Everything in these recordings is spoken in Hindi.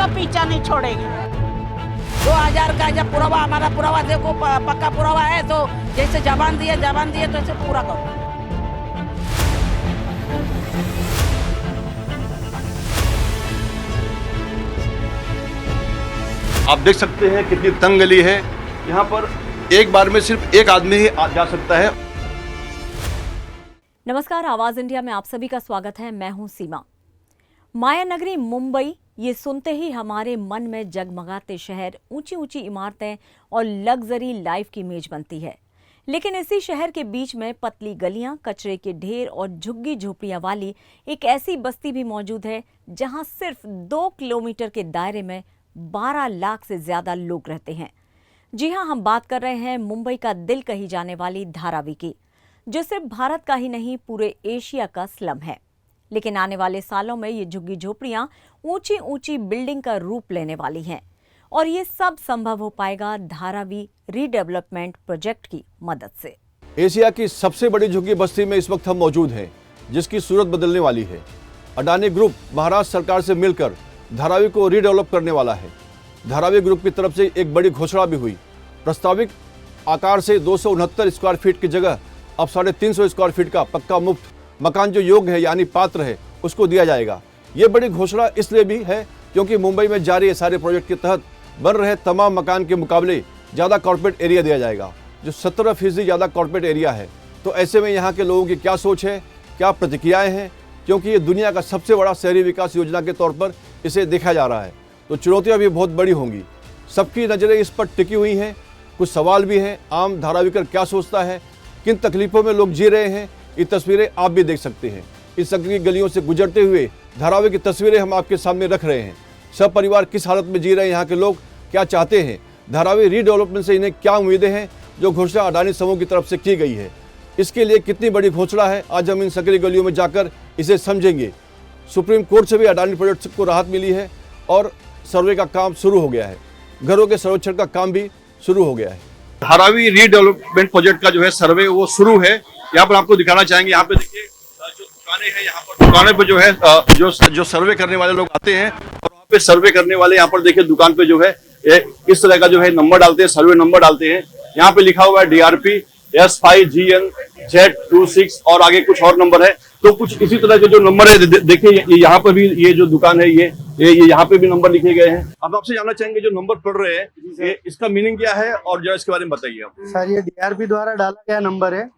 पीछा नहीं छोड़ेगी। 2000 का जब पुरावा, हमारा पुरावा देखो पक्का पुरावा है, तो जैसे जबान दिए तो ऐसे पूरा करो। आप देख सकते हैं कितनी तंग गली है। यहाँ पर एक बार में सिर्फ एक आदमी ही जा सकता है। नमस्कार, आवाज इंडिया में आप सभी का स्वागत है। मैं हूं सीमा। माया नगरी मुंबई, ये सुनते ही हमारे मन में जगमगाते शहर, ऊंची ऊंची इमारतें और लग्जरी लाइफ की इमेज बनती है। लेकिन इसी शहर के बीच में पतली गलियां, कचरे के ढेर और झुग्गी झोपड़ियां वाली एक ऐसी बस्ती भी मौजूद है जहां सिर्फ 2 किलोमीटर के दायरे में 12 लाख से ज्यादा लोग रहते हैं। जी हां, हम बात कर रहे हैं मुंबई का दिल कही जाने वाली धारावी की, जो सिर्फ भारत का ही नहीं पूरे एशिया का स्लम है। लेकिन आने वाले सालों में ये झुग्गी झोपड़ियां ऊंची ऊंची बिल्डिंग का रूप लेने वाली हैं, और ये सब संभव हो पाएगा धारावी रीडेवलपमेंट प्रोजेक्ट की मदद से। एशिया की सबसे बड़ी झुग्गी बस्ती में इस वक्त हम मौजूद हैं, जिसकी सूरत बदलने वाली है। अडानी ग्रुप महाराष्ट्र सरकार से मिलकर धारावी को रीडेवलप करने वाला है। धारावी ग्रुप की तरफ से एक बड़ी घोषणा भी हुई। प्रस्तावित आकार से 269 स्क्वायर फीट की जगह अब 350 स्क्वायर फीट का पक्का मुफ्त मकान जो योग्य है यानी पात्र है उसको दिया जाएगा। ये बड़ी घोषणा इसलिए भी है क्योंकि मुंबई में जारी सारे प्रोजेक्ट के तहत बन रहे तमाम मकान के मुकाबले ज़्यादा कॉर्पोरेट एरिया दिया जाएगा, जो 17% ज़्यादा कॉर्पोरेट एरिया है। तो ऐसे में यहाँ के लोगों की क्या सोच है, क्या प्रतिक्रियाएँ हैं, क्योंकि ये दुनिया का सबसे बड़ा शहरी विकास योजना के तौर पर इसे देखा जा रहा है, तो चुनौतियाँ भी बहुत बड़ी होंगी। सबकी नज़रें इस पर टिकी हुई हैं। कुछ सवाल भी हैं, आम धारावीकर क्या सोचता है, किन तकलीफ़ों में लोग जी रहे हैं, ये तस्वीरें आप भी देख सकते हैं। इस संकीर्ण गलियों से गुजरते हुए धारावी की तस्वीरें हम आपके सामने रख रहे हैं। सब परिवार किस हालत में जी रहे हैं, यहाँ के लोग क्या चाहते हैं, धारावी रीडेवलपमेंट से इन्हें क्या उम्मीदें हैं जो घोषणा अडानी समूह की तरफ से की गई है, इसके लिए कितनी बड़ी घोषणा है, आज हम इन संकीर्ण गलियों में जाकर इसे समझेंगे। सुप्रीम कोर्ट से भी अडानी प्रोजेक्ट को राहत मिली है और सर्वे का काम शुरू हो गया है। घरों के सर्वेक्षण का काम भी शुरू हो गया है। धारावी रीडेवलपमेंट प्रोजेक्ट का जो है सर्वे वो शुरू है। यहाँ पर आपको दिखाना चाहेंगे, यहाँ पे देखिए जो दुकानें हैं, यहाँ पर दुकानें पे जो है जो सर्वे करने वाले लोग आते हैं और वहाँ पे सर्वे करने वाले यहाँ पर देखिए दुकान पे जो है इस तरह का जो है नंबर डालते हैं, सर्वे नंबर डालते हैं। यहाँ पे लिखा हुआ है DRP S5GN Z26 और आगे कुछ और नंबर है। तो कुछ इसी तरह के जो नंबर है देखिए, यहाँ पर भी ये जो दुकान है ये यहाँ पे भी नंबर लिखे गए हैं। अब आपसे जानना चाहेंगे जो नंबर पढ़ रहे हैं इसका मीनिंग क्या है और जरा इसके बारे में बताइए आप। सर, ये DRP द्वारा डाला गया नंबर है।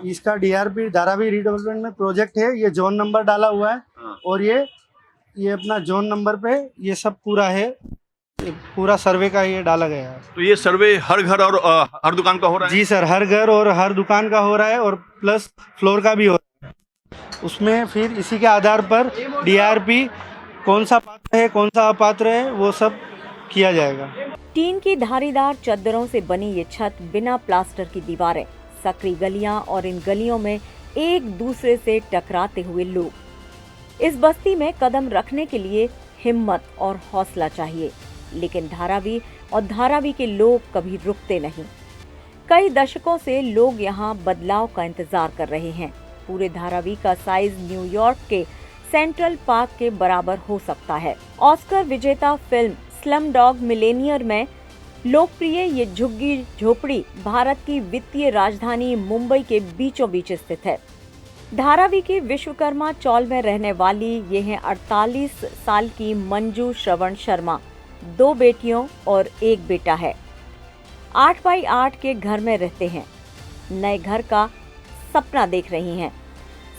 इसका DRP धारावी रीडेवलपमेंट में प्रोजेक्ट है। ये जोन नंबर डाला हुआ है और ये अपना जोन नंबर पे ये सब पूरा है, पूरा सर्वे का ये डाला गया है। तो ये सर्वे हर घर और हर दुकान का हो रहा है? जी सर, हर घर और हर दुकान का हो रहा है और प्लस फ्लोर का भी हो रहा है। उसमें फिर इसी के आधार पर DRP कौन सा पात्र है, कौन सा अपात्र है, वो सब किया जाएगा। टीन की धारीदार चद्दरों से बनी ये छत, बिना प्लास्टर की दीवारें, सकरी गलियां और इन गलियों में एक दूसरे से टकराते हुए लोग। इस बस्ती में कदम रखने के लिए हिम्मत और हौसला चाहिए, लेकिन धारावी और धारावी के लोग कभी रुकते नहीं। कई दशकों से लोग यहाँ बदलाव का इंतजार कर रहे हैं। पूरे धारावी का साइज न्यूयॉर्क के सेंट्रल पार्क के बराबर हो सकता है। ऑस्कर विजेता फिल्म स्लमडॉग मिलेनियर में लोकप्रिय ये झुग्गी झोपड़ी भारत की वित्तीय राजधानी मुंबई के बीचों बीच स्थित है। धारावी की विश्वकर्मा चौल में रहने वाली ये हैं 48 साल की मंजू श्रवण शर्मा। 2 बेटियों और 1 बेटा है। 8 बाई 8 के घर में रहते हैं। नए घर का सपना देख रही हैं।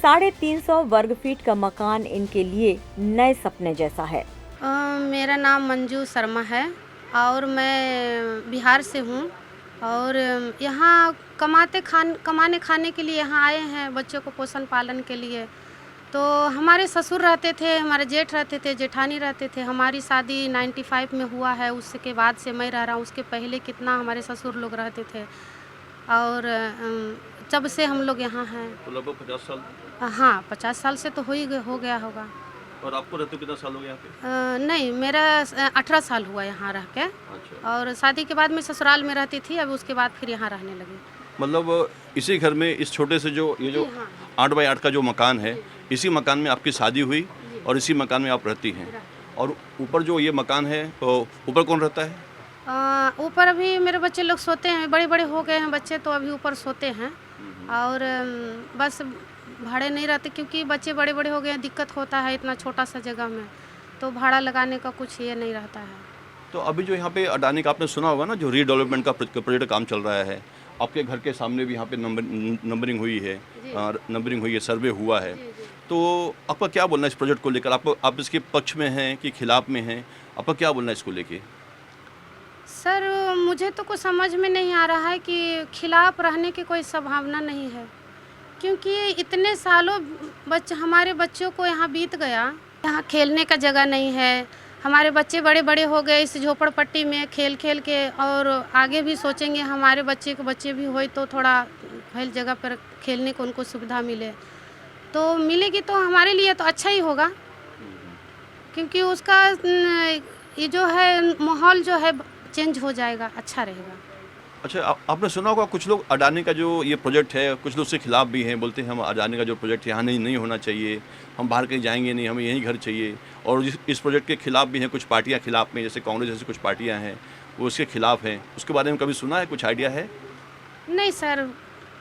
350 वर्ग फीट का मकान इनके लिए नए सपने जैसा है। मेरा नाम मंजू शर्मा है और मैं बिहार से हूँ और यहाँ कमाने खाने के लिए यहाँ आए हैं, बच्चों को पोषण पालन के लिए। तो हमारे ससुर रहते थे, हमारे जेठ रहते थे, जेठानी रहते थे। हमारी शादी 95 में हुआ है, उसके बाद से मैं रह रहा हूँ। उसके पहले कितना हमारे ससुर लोग रहते थे और जब से हम लोग यहाँ हैं। तो लगभग 50 साल? हाँ, 50 साल से तो हो गया होगा। और आपको रहते कितना साल हो गया यहाँ पे? नहीं, मेरा 18 साल हुआ यहाँ रह के। अच्छा। और शादी के बाद मैं ससुराल में रहती थी, अब उसके बाद फिर यहाँ रहने लगी। मतलब इसी घर में इस छोटे से जो 8 बाई 8 का जो मकान है, इसी मकान में आपकी शादी हुई और इसी मकान में आप रहती हैं। और ऊपर जो ये मकान है तो ऊपर कौन रहता है? ऊपर अभी मेरे बच्चे लोग सोते हैं, बड़े बड़े हो गए हैं बच्चे, तो अभी ऊपर सोते हैं। और बस भाड़े नहीं रहते क्योंकि बच्चे बड़े बड़े हो गए हैं, दिक्कत होता है इतना छोटा सा जगह में, तो भाड़ा लगाने का कुछ ये नहीं रहता है। तो अभी जो यहाँ पे अडानी का आपने सुना होगा ना, जो रीडेवलपमेंट का प्रोजेक्ट काम चल रहा है, आपके घर के सामने भी यहाँ पे नंबरिंग हुई है, सर्वे हुआ है। तो आपका क्या बोलना है इस प्रोजेक्ट को लेकर? आप इसके पक्ष में हैं कि खिलाफ में हैं? आपका क्या बोलना है इसको लेके? सर मुझे तो कुछ समझ में नहीं आ रहा है कि खिलाफ रहने की कोई संभावना नहीं है, क्योंकि इतने सालों हमारे बच्चों को यहाँ बीत गया, यहाँ खेलने का जगह नहीं है, हमारे बच्चे बड़े बड़े हो गए इस झोपड़पट्टी में खेल खेल के, और आगे भी सोचेंगे हमारे बच्चे के बच्चे भी होए तो थोड़ा फैल जगह पर खेलने को उनको सुविधा मिले, तो मिलेगी तो हमारे लिए तो अच्छा ही होगा, क्योंकि उसका ये जो है माहौल जो है चेंज हो जाएगा, अच्छा रहेगा। अच्छा, आपने सुना होगा कुछ लोग अडानी का जो ये प्रोजेक्ट है, कुछ लोग उसके खिलाफ भी हैं, बोलते हैं हम अडानी का जो प्रोजेक्ट यहाँ नहीं होना चाहिए, हम बाहर कहीं जाएंगे नहीं, हमें यहीं घर चाहिए। और इस प्रोजेक्ट के खिलाफ भी हैं कुछ पार्टियाँ, खिलाफ में जैसे कांग्रेस जैसी कुछ पार्टियाँ हैं वो उसके खिलाफ हैं। उसके बारे में कभी सुना है, कुछ आइडिया है? नहीं सर,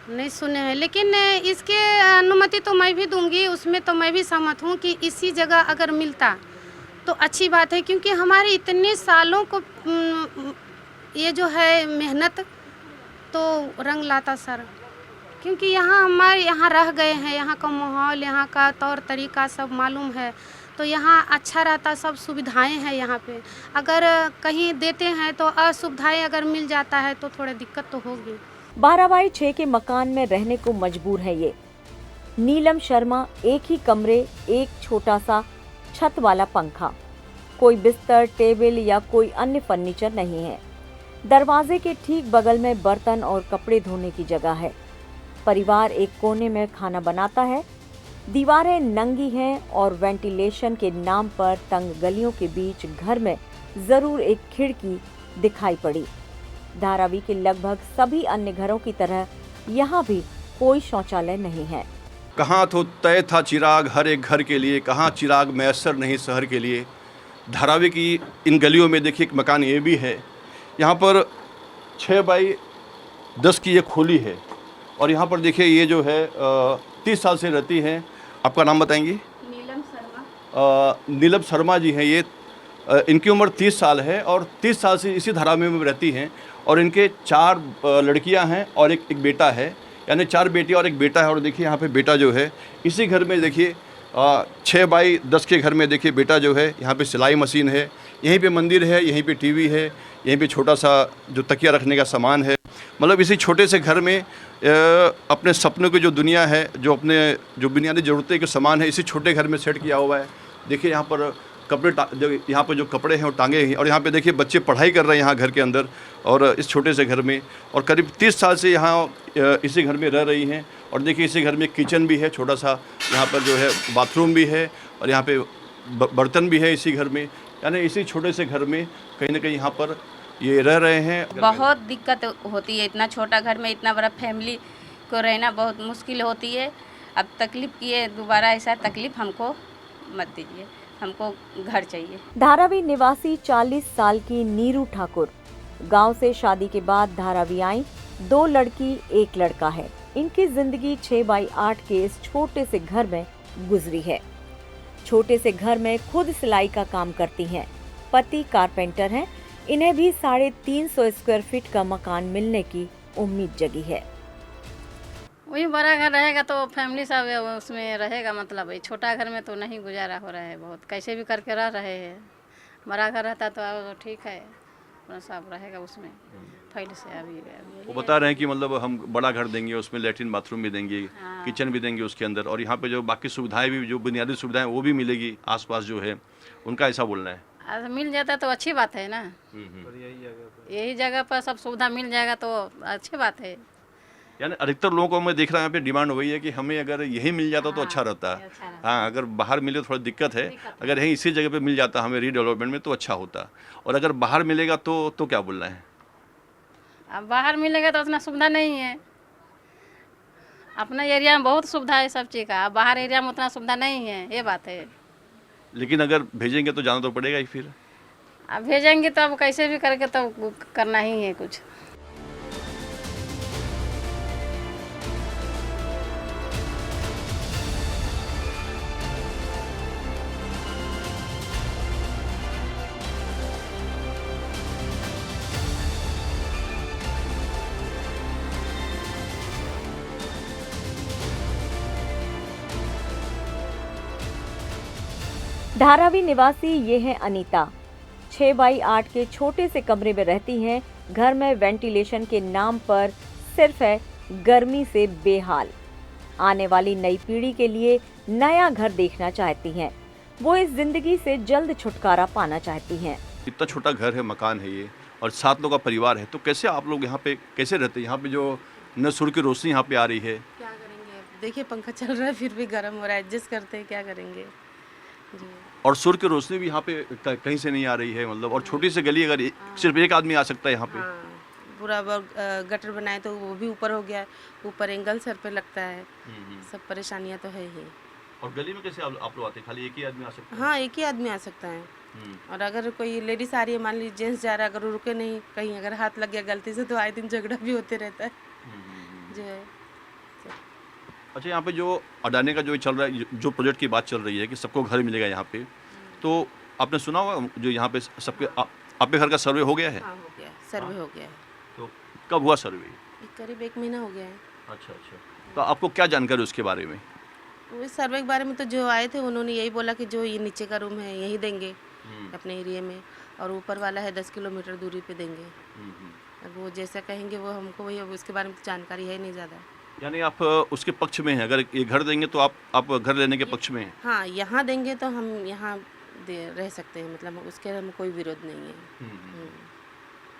नहीं सुने हैं, लेकिन इसके अनुमति तो मैं भी दूंगी, उसमें तो मैं भी सहमत हूँ कि इसी जगह अगर मिलता तो अच्छी बात है, क्योंकि हमारे इतने सालों को ये जो है मेहनत तो रंग लाता सर, क्योंकि हमारे यहाँ रह गए हैं, यहाँ का माहौल, यहाँ का तौर तरीका सब मालूम है, तो यहाँ अच्छा रहता, सब सुविधाएं हैं यहाँ पे। अगर कहीं देते हैं तो असुविधाएं अगर मिल जाता है तो थोड़ी दिक्कत तो होगी। 12x6 के मकान में रहने को मजबूर है ये नीलम शर्मा। एक ही कमरे, एक छोटा सा छत वाला पंखा, कोई बिस्तर, टेबल या कोई अन्य फर्नीचर नहीं है। दरवाजे के ठीक बगल में बर्तन और कपड़े धोने की जगह है। परिवार एक कोने में खाना बनाता है। दीवारें नंगी हैं और वेंटिलेशन के नाम पर तंग गलियों के बीच घर में जरूर एक खिड़की दिखाई पड़ी। धारावी के लगभग सभी अन्य घरों की तरह यहाँ भी कोई शौचालय नहीं है। कहाँ तो तय था चिराग हर एक घर के लिए, कहाँ चिराग मैसर नहीं शहर के लिए। धारावी की इन गलियों में देखिए एक मकान ये भी है, यहाँ पर 6 बाई 10 की ये खोली है, और यहाँ पर देखिए ये जो है 30 साल से रहती हैं। आपका नाम बताएंगी? नीलम शर्मा। नीलम शर्मा जी हैं ये। इनकी उम्र 30 साल है और 30 साल से इसी धारावी में रहती हैं, और इनके 4 लड़कियां हैं और एक बेटा है, यानी 4 बेटियां और एक बेटा है। और देखिए यहाँ पे बेटा जो है इसी घर में देखिए 6 बाई 10 के घर में देखिए बेटा जो है, यहाँ पे सिलाई मशीन है, यहीं पे मंदिर है, यहीं पे टीवी है, यहीं पे छोटा सा जो तकिया रखने का सामान है। मतलब इसी छोटे से घर में अपने सपनों की जो दुनिया है, जो अपने जो बुनियादी ज़रूरतें के सामान है, इसी छोटे घर में सेट किया हुआ है। देखिए यहाँ पर कपड़े जो यहाँ पर जो कपड़े हैं वो टांगे हैं, और यहाँ पे देखिए बच्चे पढ़ाई कर रहे हैं यहाँ घर के अंदर, और इस छोटे से घर में, और करीब 30 साल से यहाँ इसी घर में रह रही हैं। और देखिए इसी घर में किचन भी है, छोटा सा यहाँ पर जो है बाथरूम भी है, और यहाँ पे बर्तन भी है इसी घर में, यानी इसी छोटे से घर में कहीं ना कहीं यहाँ पर ये रह रहे हैं। बहुत दिक्कत होती है, इतना छोटा घर में इतना बड़ा फैमिली को रहना बहुत मुश्किल होती है। अब तकलीफ़ की है, दोबारा ऐसा तकलीफ़ हमको मत दीजिए, हमको घर चाहिए। धारावी निवासी 40 साल की नीरू ठाकुर गांव से शादी के बाद धारावी आई। 2 लड़की 1 लड़का है। इनकी जिंदगी 6 बाई 8 के इस छोटे से घर में गुजरी है। छोटे से घर में खुद सिलाई का काम करती हैं। पति कारपेंटर हैं। इन्हें भी 350 स्क्वायर फीट का मकान मिलने की उम्मीद जगी है। वही बड़ा घर रहेगा तो फैमिली सब उसमें रहेगा, मतलब छोटा घर में तो नहीं गुजारा हो रहा है, बहुत कैसे भी करके रह रहे हैं। बड़ा घर रहता तो ठीक है, अपना सब रहेगा उसमें फैल से। अभी वो बता रहे हैं कि मतलब हम बड़ा घर देंगे, उसमें लेटरिन बाथरूम भी देंगे, किचन भी देंगे उसके अंदर, और यहाँ पे जो बाकी सुविधाएं भी, जो बुनियादी सुविधाएं वो भी मिलेगी आसपास जो है, उनका ऐसा बोलना है। मिल जाता तो अच्छी बात है ना, यही जगह पर सब सुविधा मिल जाएगा तो अच्छी बात है। यानी अधिकतर लोगों को मैं देख रहा हूँ यहाँ पे डिमांड वही है कि हमें अगर यही मिल जाता तो अच्छा रहता है। हाँ, अगर बाहर मिले थोड़ा दिक्कत है, अगर यहीं इसी जगह पे मिल जाता हमें रीडेवलपमेंट में तो अच्छा होता, और अगर बाहर मिलेगा तो क्या बोलना है? अब बाहर मिलेगा तो उतना सुविधा नहीं है। अपना एरिया में बहुत सुविधा है सब चीज़ का, बाहर एरिया में उतना सुविधा नहीं है, ये बात है। लेकिन अगर भेजेंगे तो जाना तो पड़ेगा ही फिर। अब भेजेंगे तो अब कैसे भी करके तो करना ही है कुछ। धारावी निवासी ये है अनीता। 6x8 के छोटे से कमरे में रहती हैं। घर में वेंटिलेशन के नाम पर सिर्फ है गर्मी से बेहाल। आने वाली नई पीढ़ी के लिए नया घर देखना चाहती हैं। वो इस जिंदगी से जल्द छुटकारा पाना चाहती हैं। इतना छोटा घर है, मकान है ये, और 7 लोग का परिवार है, तो कैसे आप लोग यहाँ पे कैसे रहते हैं? यहाँ पे जो न सूर्य की रोशनी यहाँ पे आ रही है। क्या करेंगे, देखिए पंखा चल रहा है फिर भी गर्म हो रहा है, एडजस्ट करते हैं, क्या करेंगे जी। और सूर्य की रोशनी भी यहाँ पे कहीं से नहीं आ रही है, मतलब, और छोटी सी गली, अगर सिर्फ एक आदमी आ सकता है यहाँ पे। हाँ, पूरा गटर बनाए तो वो भी ऊपर हो गया है, ऊपर एंगल सर पे लगता है, सब परेशानियाँ तो है ही। और गली में कैसे आप लोग आते हैं? खाली एक ही आदमी आ सकता है? हाँ, एक ही आदमी आ सकता है। और अगर कोई लेडीज आ रही है, मान लीजिए जेंट्स जा रहा है, अगर वो रुके नहीं, कहीं अगर हाथ लग गया गलती से, तो आए दिन झगड़ा भी होते रहता है जो है। अच्छा, यहाँ पे जो अडानी का जो चल रहा है, जो प्रोजेक्ट की बात चल रही है कि सबको घर मिलेगा यहाँ पे, तो आपने सुना होगा जो यहाँ पे सबके आपके घर का सर्वे हो गया है? हाँ, हो गया, सर्वे हो गया है। तो कब हुआ सर्वे? करीब 1 महीना हो गया है। अच्छा, तो आपको क्या जानकारी उसके बारे में? इस सर्वे के बारे में तो जो आए थे उन्होंने यही बोला कि जो ये नीचे का रूम है यही देंगे अपने एरिया में, और ऊपर वाला है 10 किलोमीटर दूरी पे देंगे। अब वो जैसा कहेंगे वो हमको, वही उसके बारे में तो जानकारी है नहीं ज़्यादा। यानी आप उसके पक्ष में हैं? अगर ये घर देंगे तो आप घर लेने के पक्ष में हैं? हाँ, यहाँ देंगे तो हम यहाँ रह सकते हैं, मतलब उसके हम कोई विरोध नहीं है।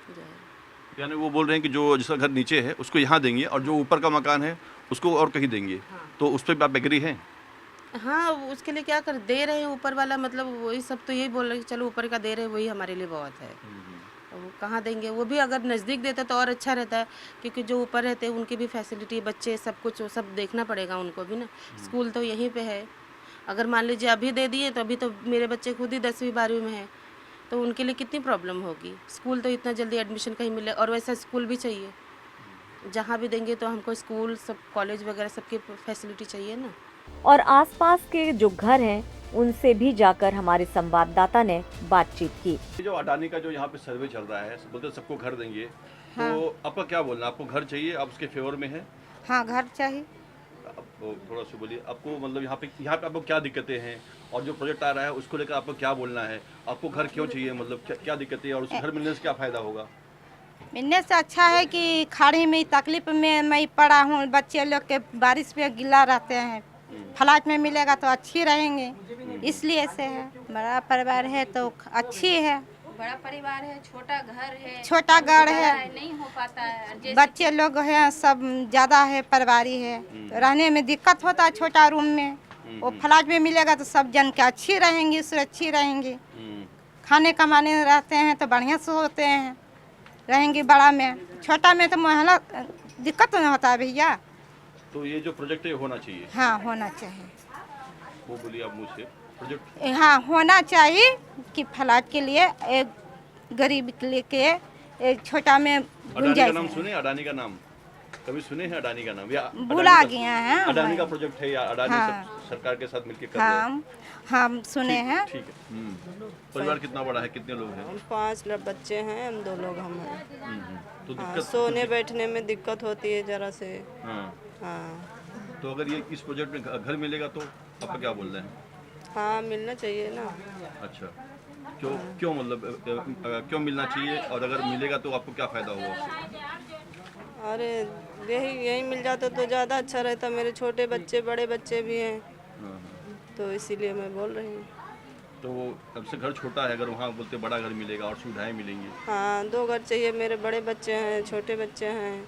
जो है। यानी वो बोल रहे हैं कि जो जिसका घर नीचे है उसको यहाँ देंगे, और जो ऊपर का मकान है उसको और कहीं देंगे। हाँ। तो उस पर आप एग्री हैं? हाँ, उसके लिए क्या कर दे रहे हैं ऊपर वाला, मतलब वही सब तो यही बोल रहे हैं कि चलो ऊपर का दे रहे हैं, वही हमारे लिए बहुत है। वो कहाँ देंगे? वो भी अगर नज़दीक देता तो और अच्छा रहता है, क्योंकि जो ऊपर रहते हैं उनकी भी फैसिलिटी, बच्चे सब कुछ वो सब देखना पड़ेगा उनको भी ना। स्कूल तो यहीं पे है, अगर मान लीजिए अभी दे दिए तो अभी तो मेरे बच्चे खुद ही 10वीं 12वीं में है, तो उनके लिए कितनी प्रॉब्लम होगी। स्कूल तो इतना जल्दी एडमिशन कहीं मिले, और वैसा स्कूल भी चाहिए। जहाँ भी देंगे तो हमको स्कूल सब कॉलेज वगैरह सबकी फैसिलिटी चाहिए ना। और आसपास के जो घर हैं उनसे भी जाकर हमारे संवाददाता ने बातचीत की। जो अडानी का जो यहाँ पे सर्वे चल रहा है, बोलते सबको घर देंगे, तो आपका क्या बोलना? आपको घर चाहिए? आप उसके फेवर में हैं? हाँ, घर चाहिए। थोड़ा सा बोलिए, आपको मतलब यहाँ पे आपको क्या दिक्कतें हैं, और जो प्रोजेक्ट आ रहा है उसको लेकर आपको क्या बोलना है? आपको घर क्यों चाहिए, मतलब क्या दिक्कतें हैं, और उस घर मिलने से क्या फायदा होगा? मिलने से अच्छा है कि खाड़ी में तकलीफ में मैं पड़ा हूँ, बच्चे लोग के बारिश में गिला रहते हैं, फ्लैट में मिलेगा तो अच्छी रहेंगे, इसलिए से है। बड़ा परिवार है तो अच्छी है। बड़ा परिवार है, छोटा घर है, छोटा घर है, नहीं हो पाता है। बच्चे लोग हैं, सब ज़्यादा है, परिवारी है, तो रहने में दिक्कत होता है छोटा रूम में। वो फ्लैट में मिलेगा तो सब जन के अच्छी रहेंगी, सुरक्षित रहेंगी, खाने कमाने रहते हैं तो बढ़िया से होते हैं, रहेंगे। बड़ा में, छोटा में तो मोहल्ला दिक्कत नहीं होता है भैया। तो ये जो प्रोजेक्ट है होना चाहिए? हाँ, होना चाहिए। वो बोलिए आप मुझसे, प्रोजेक्ट हाँ होना चाहिए कि फ्लैट के लिए, एक गरीब के लिए, एक छोटा में अडानी का नाम सुने? अडानी का नाम कभी सुने हैं? अडानी का नाम या भुला गया है। अडानी का प्रोजेक्ट है या अडानी हाँ। सरकार के साथ मिलकर कर रहे हैं? हम सुने हैं। ठीक है। परिवार कितना बड़ा है, कितने लोग हैं? 5 बच्चे हैं, हम 2 लोग हम हैं। तो हाँ, दिक्कत सोने बैठने में दिक्कत होती है जरा से। हाँ। तो अगर ये इस प्रोजेक्ट में घर मिलेगा तो आपका क्या बोल रहे हैं? हाँ, मिलना चाहिए ना। अच्छा, क्यों मतलब क्यों मिलना चाहिए, और अगर मिलेगा तो आपको क्या फायदा होगा उससे? अरे यही मिल जाता तो ज़्यादा अच्छा रहता। मेरे छोटे बच्चे, बड़े बच्चे भी हैं, तो इसीलिए मैं बोल रही हूँ। तो वो अब से घर छोटा है, अगर वहाँ बोलते बड़ा घर मिलेगा और सुविधाएं मिलेंगी। हाँ, 2 घर चाहिए। मेरे बड़े बच्चे हैं, छोटे बच्चे हैं,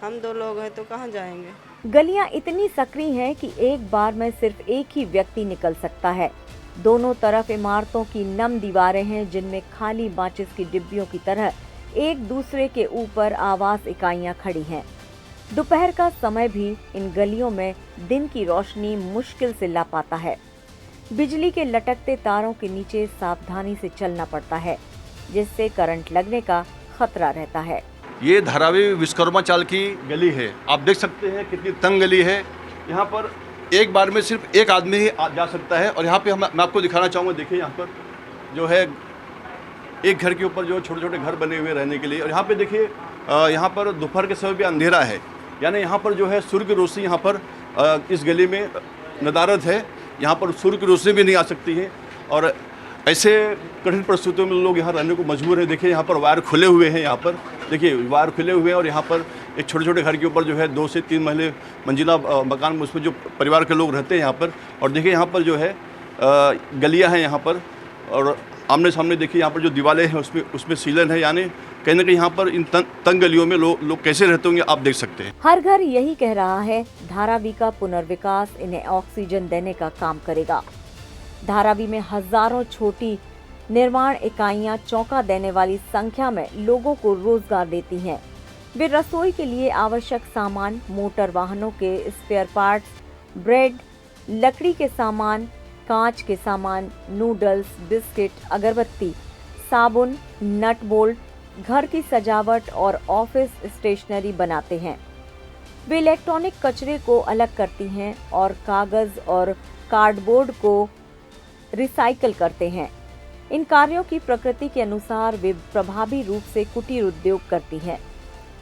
हम 2 लोग हैं, तो कहाँ जाएंगे? गलियां इतनी सकरी हैं कि एक बार में सिर्फ एक ही व्यक्ति निकल सकता है। दोनों तरफ इमारतों की नम दीवारें हैं, जिनमें खाली माचिस की डिब्बियों की तरह एक दूसरे के ऊपर आवास इकाइयां खड़ी हैं। दोपहर का समय भी इन गलियों में दिन की रोशनी मुश्किल से ला पाता है। बिजली के लटकते तारों के नीचे सावधानी से चलना पड़ता है, जिससे करंट लगने का खतरा रहता है। ये धारावी विश्वकर्मा चाल की गली है। आप देख सकते हैं कितनी तंग गली है। यहाँ पर एक बार में सिर्फ एक आदमी ही जा सकता है। और यहाँ पे मैं आपको दिखाना चाहूँगा। देखिए यहाँ पर जो है एक घर के ऊपर जो छोटे छोटे घर बने हुए रहने के लिए। और यहाँ पे देखिए यहाँ पर दोपहर के समय भी अंधेरा है, यानी यहाँ पर जो है सूर्य की रोशनी यहाँ पर इस गली में नदारद है। यहाँ पर सूर्य की रोशनी भी नहीं आ सकती है और ऐसे कठिन परिस्थितियों में लोग यहाँ रहने को मजबूर हैं। देखिए यहाँ पर वायर खुले हुए हैं। यहाँ पर देखिए वायर खुले हुए हैं और यहाँ पर एक छोटे छोटे घर के ऊपर जो है 2 से 3 मंजिला मकान में उसमें जो परिवार के लोग रहते हैं यहाँ पर। और देखिए यहाँ पर जो है गलियाँ हैं यहाँ पर और आमने सामने देखिए यहाँ पर जो दीवारें हैं उसमें सीलन है, यानी कहीं ना कहीं यहाँ पर इन तंग गलियों में लोग कैसे रहते होंगे आप देख सकते हैं। हर घर यही कह रहा है, धारावी का पुनर्विकास इन्हें ऑक्सीजन देने का काम करेगा। धारावी में हजारों छोटी निर्माण इकाइयां चौंका देने वाली संख्या में लोगों को रोजगार देती हैं। वे रसोई के लिए आवश्यक सामान, मोटर वाहनों के स्पेयर पार्ट्स, ब्रेड, लकड़ी के सामान, कांच के सामान, नूडल्स, बिस्किट, अगरबत्ती, साबुन, नट बोल्ट, घर की सजावट और ऑफिस स्टेशनरी बनाते हैं। वे इलेक्ट्रॉनिक कचरे को अलग करती हैं और कागज और कार्डबोर्ड को रिसाइकल करते हैं। इन कार्यों की प्रकृति के अनुसार वे प्रभावी रूप से कुटीर उद्योग करती हैं।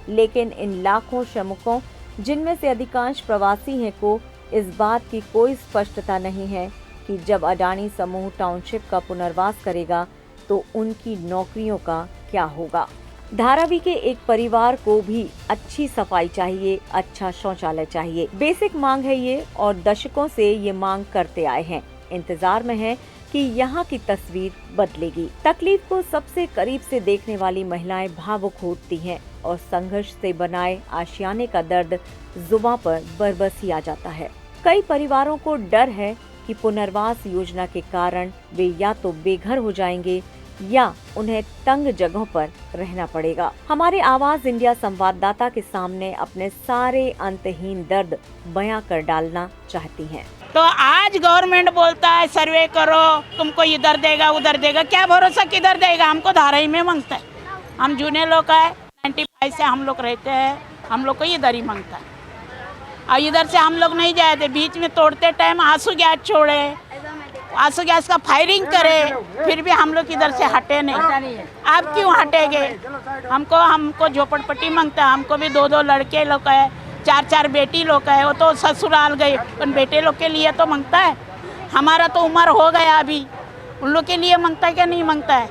लेकिन इन लाखों श्रमिकों, जिनमें से अधिकांश प्रवासी हैं, को इस बात की कोई स्पष्टता नहीं है कि जब अडानी समूह टाउनशिप का पुनर्वास करेगा तो उनकी नौकरियों का क्या होगा। धारावी के एक परिवार को भी अच्छी सफाई चाहिए, अच्छा शौचालय चाहिए। बेसिक मांग है ये और दशकों से ये मांग करते आए हैं। इंतजार में है कि यहाँ की तस्वीर बदलेगी। तकलीफ को सबसे करीब से देखने वाली महिलाएं भावुक होती हैं और संघर्ष से बनाए आशियाने का दर्द जुबां पर बरबसी आ जाता है। कई परिवारों को डर है कि पुनर्वास योजना के कारण वे या तो बेघर हो जाएंगे या उन्हें तंग जगहों पर रहना पड़ेगा। हमारे आवाज इंडिया संवाददाता के सामने अपने सारे अंतहीन दर्द बयां कर डालना चाहती हैं। तो आज गवर्नमेंट बोलता है सर्वे करो, तुमको इधर देगा उधर देगा, क्या भरोसा किधर देगा? हमको धारावी में मांगता है। हम जूने लोग है, 95 से हम लोग रहते हैं, हम लोग को इधर ही मांगता है। और इधर से हम लोग नहीं जाए थे, बीच में तोड़ते टाइम आंसू गैस छोड़े, आंसू गैस का फायरिंग करे, फिर भी हम लोग इधर से हटे नहीं। आप क्यों हटेंगे? हमको झोपड़पट्टी मांगता है। हमको भी 2 लड़के लोग है, 4 बेटी लोग है, वो तो ससुराल गए, उन बेटे लोग के लिए तो मांगता है। हमारा तो उम्र हो गया अभी, उन लोग के लिए मांगता है क्या नहीं मांगता है?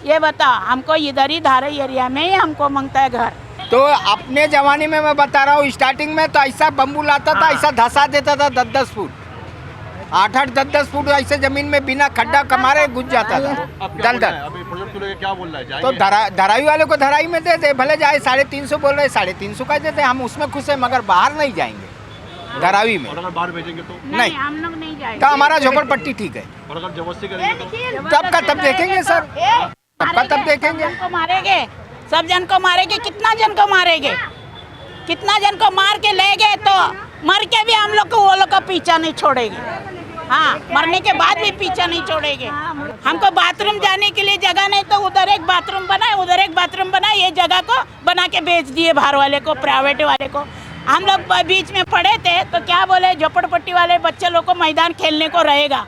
ये बता, हमको इधर ही धारावी एरिया में ही हमको मांगता है घर। तो अपने जमाने में मैं बता रहा हूँ, स्टार्टिंग में तो ऐसा बम्बू लाता था, ऐसा धसा देता था 10-10 फुट, 8-8, 10-10 फुट ऐसे जमीन में बिना खड्डा कमारे घुस जाता था दलदल। अभी प्रोजेक्ट को लेकर क्या बोल रहा है? तो धारावी वाले को धारावी में दे दे, भले जाए 350 बोल रहे, 350 का देते, हम उसमें खुश है, मगर बाहर नहीं जाएंगे धारावी में। और अगर बाहर भेजेंगे तो नहीं, हम लोग नहीं जाएंगे। तो हमारा झोपड़पट्टी ठीक है। और अगर जबरदस्ती करेंगे तब का तब देखेंगे सर, तब का तब देखेंगे। को मारेंगे, सब जन को मारेंगे। कितना जन को मारेंगे? कितना जन को मार के ले गए तो मर के भी हम लोग को वो लोग का पीछा नहीं छोड़ेंगे। हाँ, मरने के बाद भी पीछा नहीं छोड़ेंगे। हमको बाथरूम जाने के लिए जगह नहीं, तो उधर एक बाथरूम बनाए, उधर एक बाथरूम बनाए, ये जगह को बना के बेच दिए बाहर वाले को, प्राइवेट वाले को। हम लोग बीच में पड़े थे तो क्या बोले, झोपड़पट्टी वाले बच्चे लोग को मैदान खेलने को रहेगा।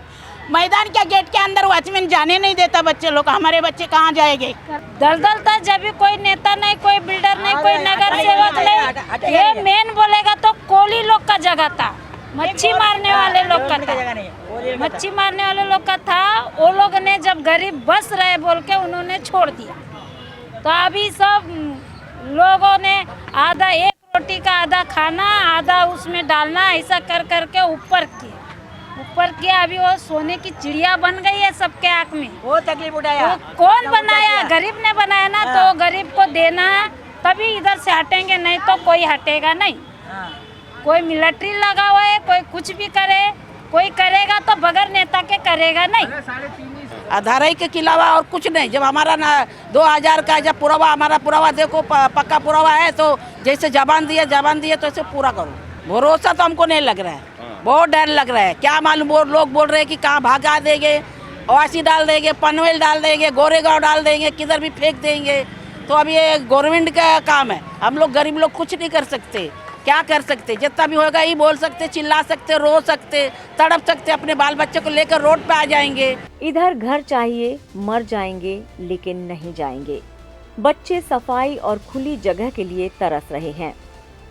मैदान के गेट के अंदर वॉचमैन जाने नहीं देता बच्चे लोग। हमारे बच्चे कहाँ जाएंगे? दलदल था, जब भी कोई नेता नहीं, कोई बिल्डर नहीं, कोई नगर सेवक नहीं। ये मेन बोलेगा तो कोली लोग का जगह था, मच्छी मारने वाले लोग का था, मच्छी मारने वाले लोग का था। वो लोग ने जब गरीब बस रहे बोल के उन्होंने छोड़ दिया। तो अभी सब लोगों ने आधा एक रोटी का आधा खाना, आधा उसमें डालना, ऐसा कर करके ऊपर किया। अभी वो सोने की चिड़िया बन गई है सबके आँख में। वो तकलीफ उठाया, कौन बनाया? गरीब ने बनाया ना। तो गरीब को देना है तभी इधर से हटेंगे, नहीं तो कोई हटेगा नहीं। कोई मिलिट्री लगा हुआ है, कोई कुछ भी करे, कोई करेगा तो बगैर नेता के करेगा नहीं। धारावी के अलावा और कुछ नहीं। जब हमारा ना 2000 का जब पुरावा, हमारा पुरावा देखो पक्का पुरावा है, तो जैसे जबान दिए तो ऐसे पूरा करो। भरोसा तो हमको नहीं लग रहा है। बहुत डर लग रहा है। क्या मालूम, वो लोग बोल रहे हैं कि कहाँ भागा देंगे, ओवैसी डाल देंगे, पनवेल डाल देंगे, गोरेगांव डाल देंगे, किधर भी फेंक देंगे। तो अब ये गवर्नमेंट का काम है, हम लोग गरीब लोग कुछ नहीं कर सकते। क्या कर सकते, जितना भी होगा ही बोल सकते, चिल्ला सकते, रो सकते, तड़प सकते, अपने बाल बच्चे को लेकर रोड पे आ जाएंगे। इधर घर चाहिए, मर जाएंगे लेकिन नहीं जाएंगे। बच्चे सफाई और खुली जगह के लिए तरस रहे हैं।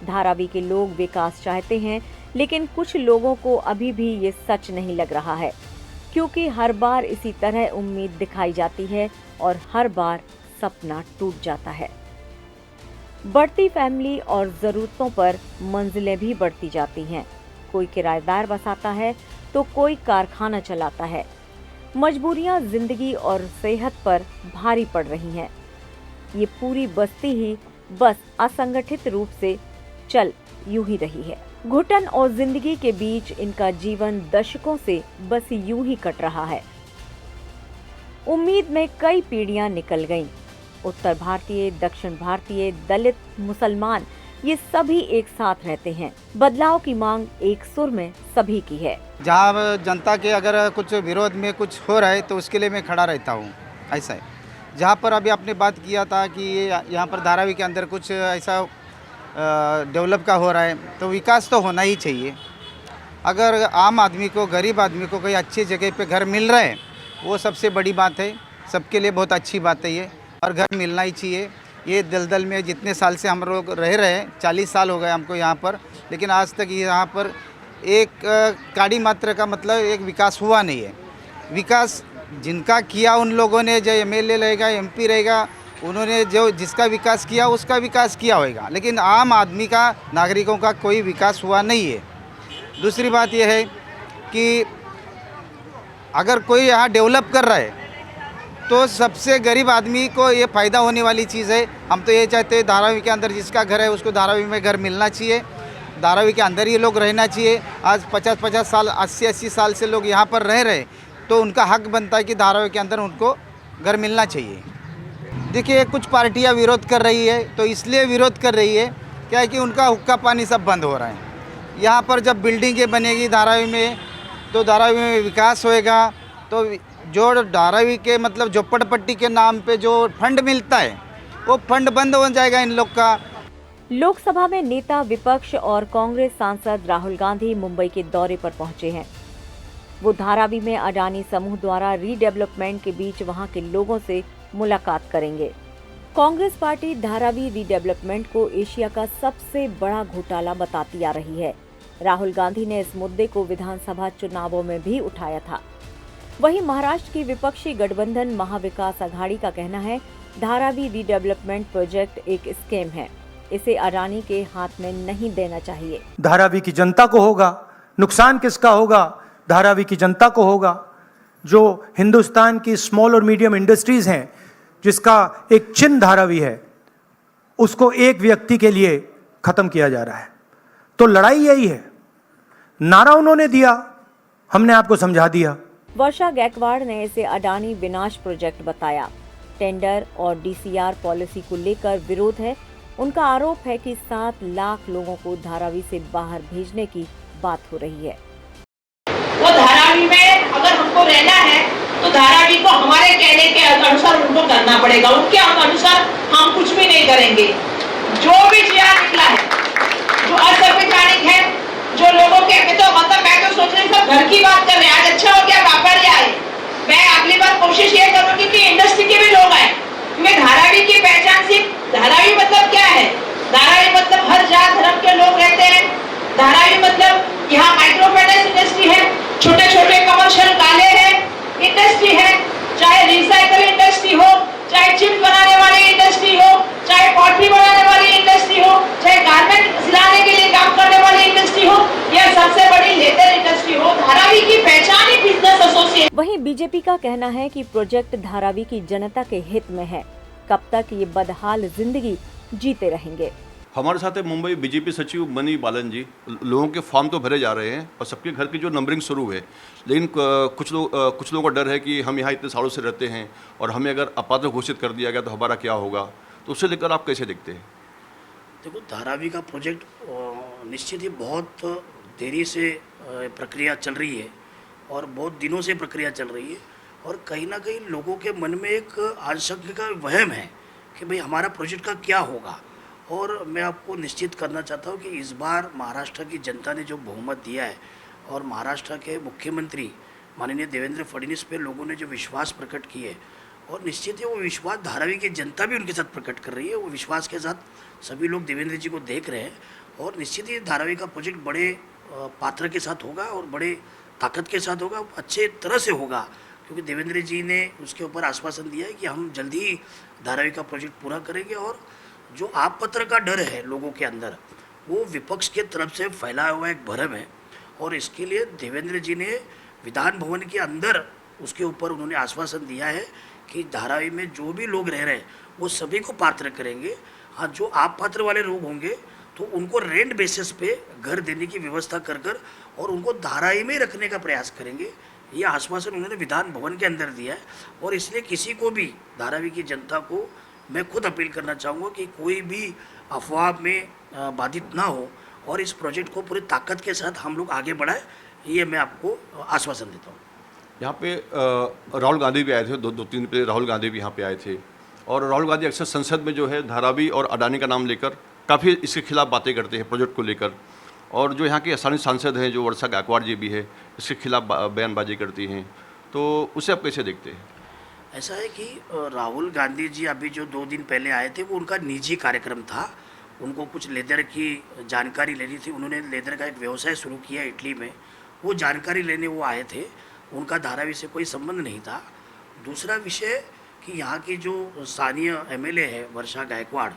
धारावी के लोग विकास चाहते हैं, लेकिन कुछ लोगों को अभी भी ये सच नहीं लग रहा है, क्योंकि हर बार इसी तरह उम्मीद दिखाई जाती है और हर बार सपना टूट जाता है। बढ़ती फैमिली और ज़रूरतों पर मंजिलें भी बढ़ती जाती हैं। कोई किराएदार बसाता है तो कोई कारखाना चलाता है। मजबूरियां जिंदगी और सेहत पर भारी पड़ रही हैं। ये पूरी बस्ती ही बस असंगठित रूप से चल यूं ही रही है। घुटन और जिंदगी के बीच इनका जीवन दशकों से बस यूं ही कट रहा है। उम्मीद में कई पीढ़ियां निकल गईं। उत्तर भारतीय, दक्षिण भारतीय, दलित, मुसलमान, ये सभी एक साथ रहते हैं। बदलाव की मांग एक सुर में सभी की है। जहाँ जनता के अगर कुछ विरोध में कुछ हो रहा है तो उसके लिए मैं खड़ा रहता हूँ। ऐसा है, जहाँ पर अभी आपने बात किया था कि यहाँ पर धारावी के अंदर कुछ ऐसा डेवलप का हो रहा है, तो विकास तो होना ही चाहिए। अगर आम आदमी को, गरीब आदमी को कोई अच्छी जगह पे घर मिल रहा है, वो सबसे बड़ी बात है। सबके लिए बहुत अच्छी बात है ये, और घर मिलना ही चाहिए। ये दलदल में जितने साल से हम लोग रह रहे हैं, 40 साल हो गए हमको यहाँ पर, लेकिन आज तक यहाँ पर एक काड़ी मात्र का मतलब एक विकास हुआ नहीं है। विकास जिनका किया उन लोगों ने, जो एमएलए रहेगा, एमपी रहेगा, उन्होंने जो जिसका विकास किया उसका विकास किया होगा, लेकिन आम आदमी का, नागरिकों का कोई विकास हुआ नहीं है। दूसरी बात यह है कि अगर कोई यहाँ डेवलप कर रहा है तो सबसे गरीब आदमी को ये फ़ायदा होने वाली चीज़ है। हम तो ये चाहते हैं धारावी के अंदर जिसका घर है उसको धारावी में घर मिलना चाहिए, धारावी के अंदर ही लोग रहना चाहिए। आज 50-50 साल, 80-80 साल से लोग यहाँ पर रह रहे, तो उनका हक बनता है कि धारावी के अंदर उनको घर मिलना चाहिए। देखिए, कुछ पार्टियाँ विरोध कर रही है, तो इसलिए विरोध कर रही है क्या है कि उनका हुक्का पानी सब बंद हो रहा है। यहाँ पर जब बिल्डिंगें बनेगी धारावी में, तो धारावी में विकास होएगा। तो जो धारावी के मतलब झोपड़पट्टी के नाम पे जो फंड मिलता है, वो फंड बंद हो जाएगा इन लोग का। लोकसभा में नेता विपक्ष और कांग्रेस सांसद राहुल गांधी मुंबई के दौरे पर पहुंचे हैं। वो धारावी में अडानी समूह द्वारा रीडेवलपमेंट के बीच वहां के लोगों से मुलाकात करेंगे। कांग्रेस पार्टी धारावी रीडेवलपमेंट को एशिया का सबसे बड़ा घोटाला बताती आ रही है। राहुल गांधी ने इस मुद्दे को विधानसभा चुनावों में भी उठाया था। वहीं महाराष्ट्र की विपक्षी गठबंधन महाविकास आघाड़ी का कहना है, धारावी रीडेवलपमेंट प्रोजेक्ट एक स्कैम है, इसे अडानी के हाथ में नहीं देना चाहिए। धारावी की जनता को होगा नुकसान, किसका होगा? धारावी की जनता को होगा। जो हिंदुस्तान की स्मॉल और मीडियम इंडस्ट्रीज हैं, जिसका एक चिन्ह धारावी है, उसको एक व्यक्ति के लिए खत्म किया जा रहा है। तो लड़ाई यही है। नारा उन्होंने दिया, हमने आपको समझा दिया। वर्षा गायकवाड़ ने इसे अडानी विनाश प्रोजेक्ट बताया। टेंडर और डीसीआर पॉलिसी को लेकर विरोध है। उनका आरोप है कि 7 लाख लोगों को धारावी से बाहर भेजने की बात हो रही है। वो धारावी में अगर हमको रहना है तो धारावी को हमारे कहने के अनुसार उनको करना पड़ेगा, उनके अनुसार हम कुछ भी नहीं करेंगे। जो भी जिया निकला है, जो असंवैधानिक है, जो लोगों के तो मतलब मैं तो सोच रही सब घर की बात कर रहे हैं। आज अच्छा हो गया व्यापारी आए, मैं अगली बार कोशिश ये करूंगी कि इंडस्ट्री के भी लोग आए। मैं धारावी की पहचान सिर्फ धारावी मतलब क्या है, धारावी मतलब हर जात धर्म के लोग रहते हैं। धारावी मतलब यहाँ माइक्रो फाइनेंस इंडस्ट्री है, छोटे छोटे कमर्शियल काले हैं इंडस्ट्री है, चाहे रिसाइकल इंडस्ट्री हो, चाहे चिप बनाने वाली इंडस्ट्री हो, चाहे पॉटरी बनाने वाली इंडस्ट्री हो, चाहे गारमेंट सिलाने के लिए काम करने वाली इंडस्ट्री हो, या सबसे बड़ी लेदर इंडस्ट्री हो, धारावी की पहचान ही बिजनेस एसोसिएशन। वहीं बीजेपी का कहना है कि प्रोजेक्ट धारावी की जनता के हित में है। कब तक ये बदहाल जिंदगी जीते रहेंगे। हमारे साथ है मुंबई बीजेपी सचिव मनी बालन जी। लोगों के फॉर्म तो भरे जा रहे हैं और सबके घर की जो नंबरिंग शुरू है, लेकिन कुछ लोगों का डर है कि हम यहाँ इतने सालों से रहते हैं और हमें अगर अपात्र घोषित कर दिया गया तो हमारा क्या होगा। तो उससे लेकर आप कैसे देखते हैं? देखो, धारावी का प्रोजेक्ट निश्चित ही बहुत देरी से प्रक्रिया चल रही है और बहुत दिनों से प्रक्रिया चल रही है और कहीं ना कहीं लोगों के मन में एक आशंका का वहम है कि भाई हमारा प्रोजेक्ट का क्या होगा। और मैं आपको निश्चित करना चाहता हूँ कि इस बार महाराष्ट्र की जनता ने जो बहुमत दिया है और महाराष्ट्र के मुख्यमंत्री माननीय देवेंद्र फडणवीस पे लोगों ने जो विश्वास प्रकट किए है और निश्चित है वो विश्वास धारावी की जनता भी उनके साथ प्रकट कर रही है। वो विश्वास के साथ सभी लोग देवेंद्र जी को देख रहे हैं और निश्चित ही धारावी का प्रोजेक्ट बड़े पात्र के साथ होगा और बड़े ताकत के साथ होगा, अच्छे तरह से होगा, क्योंकि देवेंद्र जी ने उसके ऊपर आश्वासन दिया है कि हम जल्दी ही धारावी का प्रोजेक्ट पूरा करेंगे। और जो आप पत्र का डर है लोगों के अंदर वो विपक्ष के तरफ से फैलाया हुआ एक भ्रम है और इसके लिए देवेंद्र जी ने विधान भवन के अंदर उसके ऊपर उन्होंने आश्वासन दिया है कि धारावी में जो भी लोग रह रहे हैं वो सभी को पात्र करेंगे। हाँ, जो आप पात्र वाले लोग होंगे तो उनको रेंट बेसिस पे घर देने की व्यवस्था कर कर और उनको धारावी में रखने का प्रयास करेंगे। ये आश्वासन उन्होंने विधान भवन के अंदर दिया है और इसलिए किसी को भी धारावी की जनता को मैं खुद अपील करना चाहूँगा कि कोई भी अफवाह में बाधित ना हो और इस प्रोजेक्ट को पूरी ताकत के साथ हम लोग आगे बढ़ाएं, ये मैं आपको आश्वासन देता हूँ। यहाँ पे राहुल गांधी भी आए थे, दो तीन पे राहुल गांधी भी यहाँ पे आए थे और राहुल गांधी अक्सर संसद में जो है धारावी और अडानी का नाम लेकर काफ़ी इसके खिलाफ बातें करते हैं प्रोजेक्ट को लेकर। और जो यहाँ के स्थानीय सांसद हैं जो वर्षा गायकवाड़ जी भी है इसके खिलाफ बयानबाजी करती हैं, तो उसे आप कैसे देखते हैं? ऐसा है कि राहुल गांधी जी अभी जो 2 दिन पहले आए थे वो उनका निजी कार्यक्रम था, उनको कुछ लेदर की जानकारी लेनी थी। उन्होंने लेदर का एक व्यवसाय शुरू किया इटली में, वो जानकारी लेने वो आए थे, उनका धारावी से कोई संबंध नहीं था। दूसरा विषय कि यहाँ की जो स्थानीय एमएलए है वर्षा गायकवाड़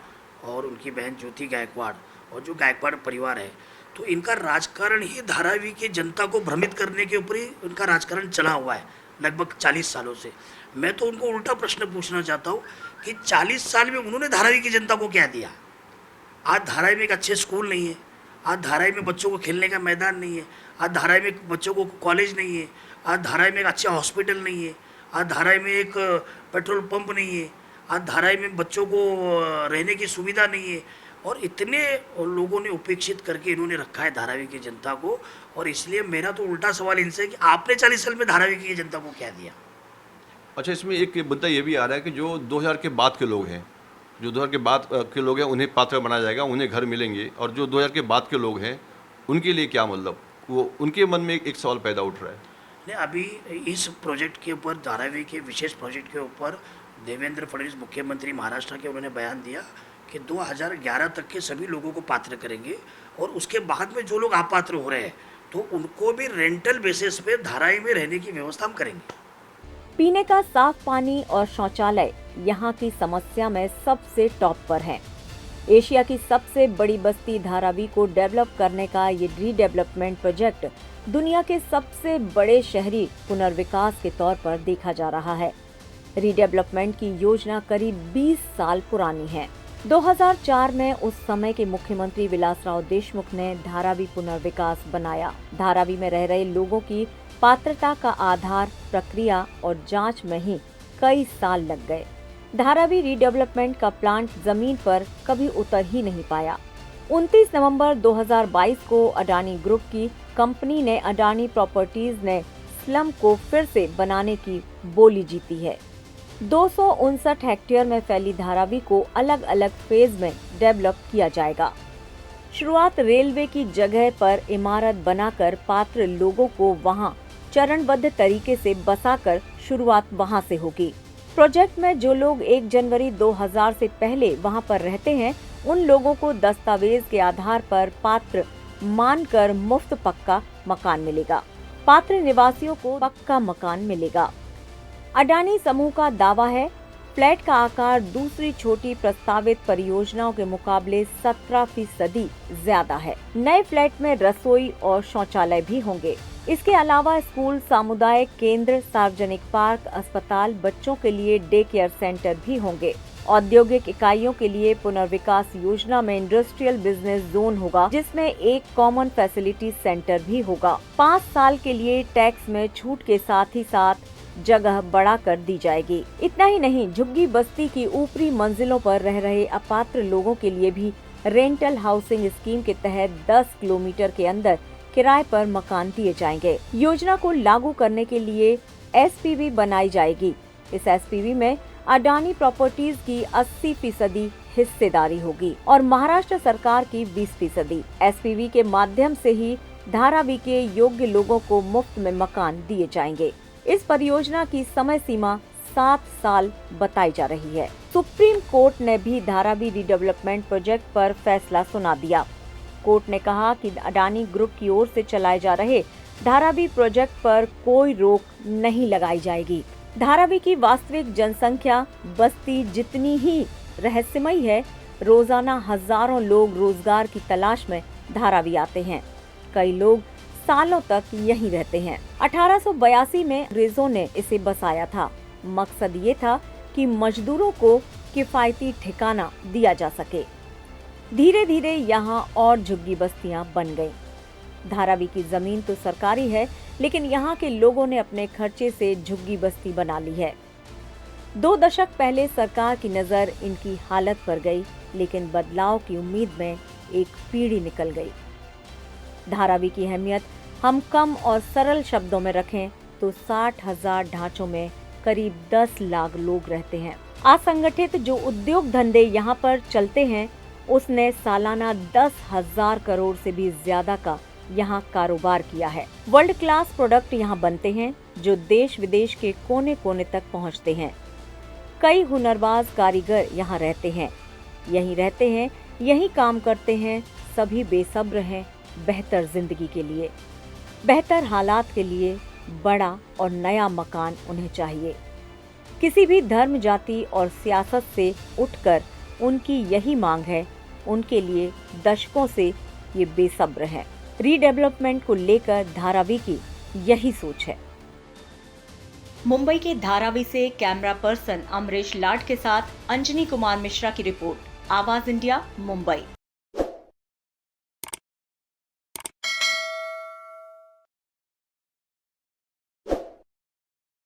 और उनकी बहन ज्योति गायकवाड़ और जो गायकवाड़ परिवार है, तो इनका राजकारण ही धारावी की जनता को भ्रमित करने के ऊपर ही उनका राजकारण चला हुआ है लगभग 40 सालों से। मैं तो उनको उल्टा प्रश्न पूछना चाहता हूँ कि 40 साल में उन्होंने धारावी की जनता को क्या दिया? आज धारावी में एक अच्छे स्कूल नहीं है, आज धारावी में बच्चों को खेलने का मैदान नहीं है, आज धारावी में बच्चों को कॉलेज नहीं है, आज धारावी में एक अच्छा हॉस्पिटल नहीं है, आज धारावी में एक पेट्रोल पंप नहीं है, आज धारावी में बच्चों को रहने की सुविधा नहीं है और इतने लोगों ने उपेक्षित करके इन्होंने रखा है धारावी की जनता को। और इसलिए मेरा तो उल्टा सवाल इनसे है कि आपने 40 साल में धारावी की जनता को क्या दिया? अच्छा, इसमें एक मुद्दा ये भी आ रहा है कि जो 2000 के बाद के लोग हैं, जो 2000 के बाद के लोग हैं उन्हें पात्र बनाया जाएगा, उन्हें घर मिलेंगे, और जो 2000 के बाद के लोग हैं उनके लिए क्या, मतलब वो उनके मन में एक सवाल पैदा उठ रहा है। नहीं, अभी इस प्रोजेक्ट के ऊपर धारावी के विशेष प्रोजेक्ट के ऊपर देवेंद्र फडणवीस मुख्यमंत्री महाराष्ट्र के उन्होंने बयान दिया कि 2011 तक के सभी लोगों को पात्र करेंगे और उसके बाद में जो लोग अपात्र हो रहे हैं तो उनको भी रेंटल बेसिस पे धारावी में रहने की व्यवस्था हम करेंगे। पीने का साफ पानी और शौचालय यहाँ की समस्या में सबसे टॉप पर है। एशिया की सबसे बड़ी बस्ती धारावी को डेवलप करने का ये रीडेवलपमेंट प्रोजेक्ट दुनिया के सबसे बड़े शहरी पुनर्विकास के तौर पर देखा जा रहा है। रीडेवलपमेंट की योजना करीब 20 साल पुरानी है। 2004 में उस समय के मुख्यमंत्री विलासराव देशमुख ने धारावी पुनर्विकास बनाया। धारावी में रह रहे लोगों की पात्रता का आधार, प्रक्रिया और जांच में ही कई साल लग गए। धारावी रीडेवलपमेंट का प्लांट जमीन पर कभी उतर ही नहीं पाया। 29 नवंबर 2022 को अडानी ग्रुप की कंपनी ने अडानी प्रॉपर्टीज ने स्लम को फिर से बनाने की बोली जीती है। 259 हेक्टेयर में फैली धारावी को अलग अलग फेज में डेवलप किया जाएगा। शुरुआत रेलवे की जगह पर इमारत बनाकर पात्र लोगों को वहां चरणबद्ध तरीके से बसाकर शुरुआत वहां से होगी। प्रोजेक्ट में जो लोग 1 जनवरी 2000 से पहले वहां पर रहते हैं उन लोगों को दस्तावेज के आधार पर पात्र मानकर मुफ्त पक्का मकान मिलेगा। पात्र निवासियों को पक्का मकान मिलेगा। अडानी समूह का दावा है फ्लैट का आकार दूसरी छोटी प्रस्तावित परियोजनाओं के मुकाबले 17% ज्यादा है। नए फ्लैट में रसोई और शौचालय भी होंगे। इसके अलावा स्कूल, सामुदायिक केंद्र, सार्वजनिक पार्क, अस्पताल, बच्चों के लिए डे केयर सेंटर भी होंगे। औद्योगिक इकाइयों के लिए पुनर्विकास योजना में इंडस्ट्रियल बिजनेस जोन होगा, जिसमें एक कॉमन फैसिलिटी सेंटर भी होगा। 5 साल के लिए टैक्स में छूट के साथ ही साथ जगह बढ़ा कर दी जाएगी। इतना ही नहीं, झुग्गी बस्ती की ऊपरी मंजिलों पर रह रहे अपात्र लोगों के लिए भी रेंटल हाउसिंग स्कीम के तहत 10 किलोमीटर के अंदर किराए पर मकान दिए जाएंगे। योजना को लागू करने के लिए SPV बनाई जाएगी। इस SPV में अडानी प्रॉपर्टीज की 80% हिस्सेदारी होगी और महाराष्ट्र सरकार की 20%। SPV के माध्यम से ही धारावी के योग्य लोगों को मुफ्त में मकान दिए जाएंगे। इस परियोजना की समय सीमा 7 साल बताई जा रही है। सुप्रीम कोर्ट ने भी धारावी रीडेवलपमेंट प्रोजेक्ट पर फैसला सुना दिया। कोर्ट ने कहा कि अडानी ग्रुप की ओर से चलाए जा रहे धारावी प्रोजेक्ट पर कोई रोक नहीं लगाई जाएगी। धारावी की वास्तविक जनसंख्या बस्ती जितनी ही रहस्यमयी है, रोजाना हजारों लोग रोजगार की तलाश में धारावी आते हैं। कई लोग सालों तक यहीं रहते हैं। 1882 में अंग्रेजों ने इसे बसाया था। मकसद ये था कि मजदूरों को किफायती ठिकाना दिया जा सके। धीरे धीरे यहाँ और झुग्गी बस्तियां बन गईं। धारावी की जमीन तो सरकारी है, लेकिन यहाँ के लोगों ने अपने खर्चे से झुग्गी बस्ती बना ली है। 2 दशक पहले सरकार की नजर इनकी हालत पर गई, लेकिन बदलाव की उम्मीद में एक पीढ़ी निकल गई। धारावी की अहमियत हम कम और सरल शब्दों में रखें तो 60,000 ढांचों में करीब 10 लाख लोग रहते हैं। असंगठित जो उद्योग धंधे यहाँ पर चलते हैं, उसने सालाना 10,000 करोड़ से भी ज्यादा का यहाँ कारोबार किया है। वर्ल्ड क्लास प्रोडक्ट यहाँ बनते हैं जो देश विदेश के कोने कोने तक पहुँचते हैं। कई हुनरबाज कारीगर यहाँ रहते हैं, यहीं रहते हैं, यहीं काम करते हैं। सभी बेसब्र हैं बेहतर जिंदगी के लिए, बेहतर हालात के लिए। बड़ा और नया मकान उन्हें चाहिए। किसी भी धर्म, जाति और सियासत से उठकर उनकी यही मांग है। उनके लिए दशकों से ये बेसब्र हैं। रीडेवलपमेंट को लेकर धारावी की यही सोच है। मुंबई के धारावी से कैमरा पर्सन अमरीश लाड के साथ अंजनी कुमार मिश्रा की रिपोर्ट। आवाज इंडिया, मुंबई।